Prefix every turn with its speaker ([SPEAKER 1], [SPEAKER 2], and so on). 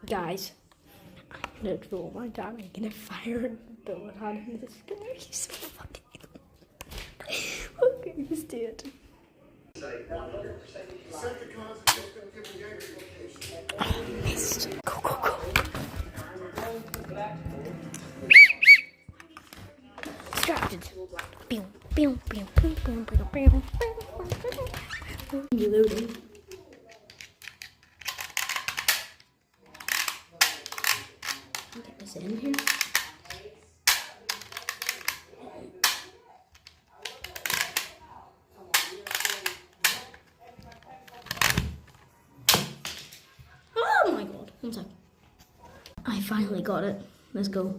[SPEAKER 1] Guys, I'm gonna roll my dad. I'm gonna fire and build it on him. This is gonna be so fucking. Okay, just do it. Oh, missed. Go, go, go. Distracted. Pew, pew, pew, pew, pew, pew, pew. Loading. Get this in here. Oh my god, one sec. I finally got it. Let's go.